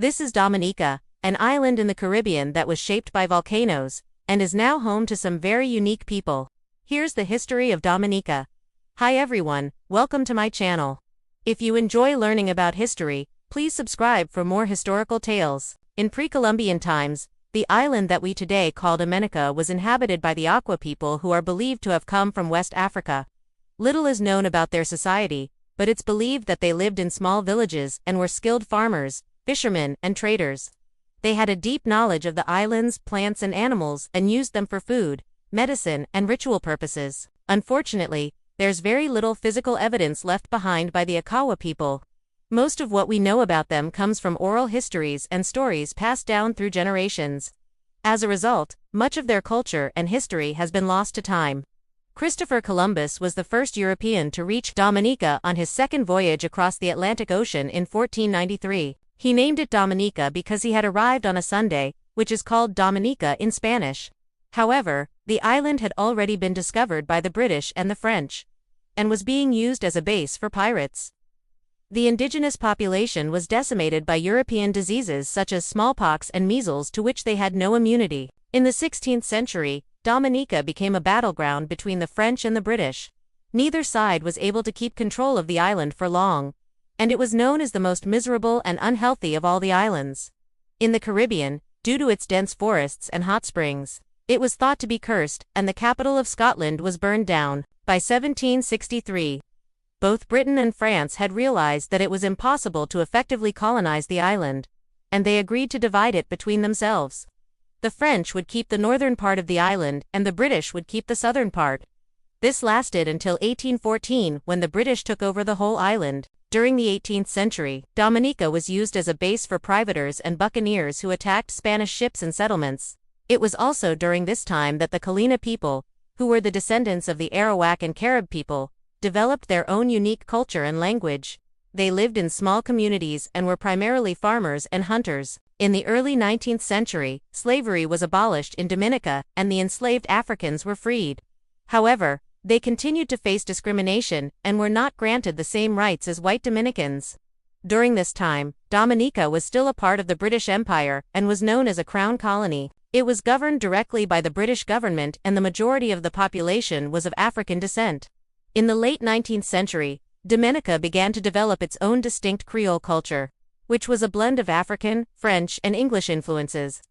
This is Dominica, an island in the Caribbean that was shaped by volcanoes, and is now home to some very unique people. Here's the history of Dominica. Hi everyone, welcome to my channel. If you enjoy learning about history, please subscribe for more historical tales. In pre-Columbian times, the island that we today call Dominica was inhabited by the Aqua people who are believed to have come from West Africa. Little is known about their society, but it's believed that they lived in small villages and were skilled farmers, fishermen, and traders. They had a deep knowledge of the island's plants and animals and used them for food, medicine, and ritual purposes. Unfortunately, there's very little physical evidence left behind by the Akawa people. Most of what we know about them comes from oral histories and stories passed down through generations. As a result, much of their culture and history has been lost to time. Christopher Columbus was the first European to reach Dominica on his second voyage across the Atlantic Ocean in 1493. He named it Dominica because he had arrived on a Sunday, which is called Dominica in Spanish. However, the island had already been discovered by the British and the French, and was being used as a base for pirates. The indigenous population was decimated by European diseases such as smallpox and measles to which they had no immunity. In the 16th century, Dominica became a battleground between the French and the British. Neither side was able to keep control of the island for long, and it was known as the most miserable and unhealthy of all the islands. In the Caribbean, due to its dense forests and hot springs, it was thought to be cursed, and the capital of Scotland was burned down. By 1763, both Britain and France had realized that it was impossible to effectively colonize the island, and they agreed to divide it between themselves. The French would keep the northern part of the island, and the British would keep the southern part. This lasted until 1814, when the British took over the whole island. During the 18th century, Dominica was used as a base for privateers and buccaneers who attacked Spanish ships and settlements. It was also during this time that the Kalina people, who were the descendants of the Arawak and Carib people, developed their own unique culture and language. They lived in small communities and were primarily farmers and hunters. In the early 19th century, slavery was abolished in Dominica, and the enslaved Africans were freed. However, they continued to face discrimination and were not granted the same rights as white Dominicans. During this time, Dominica was still a part of the British Empire and was known as a crown colony. It was governed directly by the British government, and the majority of the population was of African descent. In the late 19th century, Dominica began to develop its own distinct Creole culture, which was a blend of African, French, and English influences.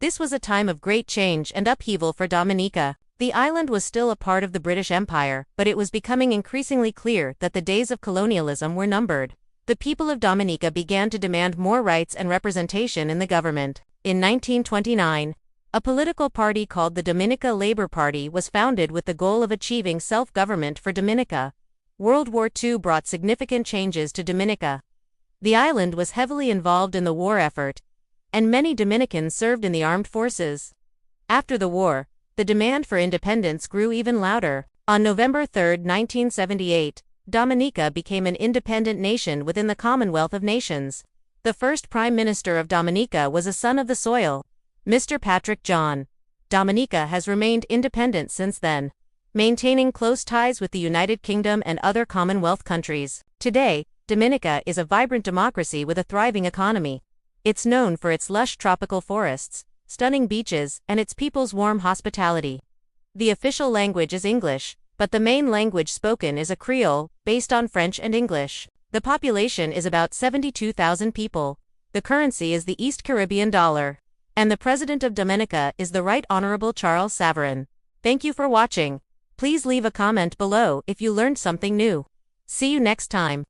This was a time of great change and upheaval for Dominica. The island was still a part of the British Empire, but it was becoming increasingly clear that the days of colonialism were numbered. The people of Dominica began to demand more rights and representation in the government. In 1929, a political party called the Dominica Labour Party was founded with the goal of achieving self-government for Dominica. World War II brought significant changes to Dominica. The island was heavily involved in the war effort, and many Dominicans served in the armed forces. After the war, the demand for independence grew even louder. On November 3, 1978, Dominica became an independent nation within the Commonwealth of Nations. The first Prime Minister of Dominica was a son of the soil, Mr. Patrick John. Dominica has remained independent since then, maintaining close ties with the United Kingdom and other Commonwealth countries. Today, Dominica is a vibrant democracy with a thriving economy. It's known for its lush tropical forests, stunning beaches, and its people's warm hospitality. The official language is English, but the main language spoken is a Creole, based on French and English. The population is about 72,000 people. The currency is the East Caribbean dollar. And the President of Dominica is the Right Honorable Charles Savarin. Thank you for watching. Please leave a comment below if you learned something new. See you next time.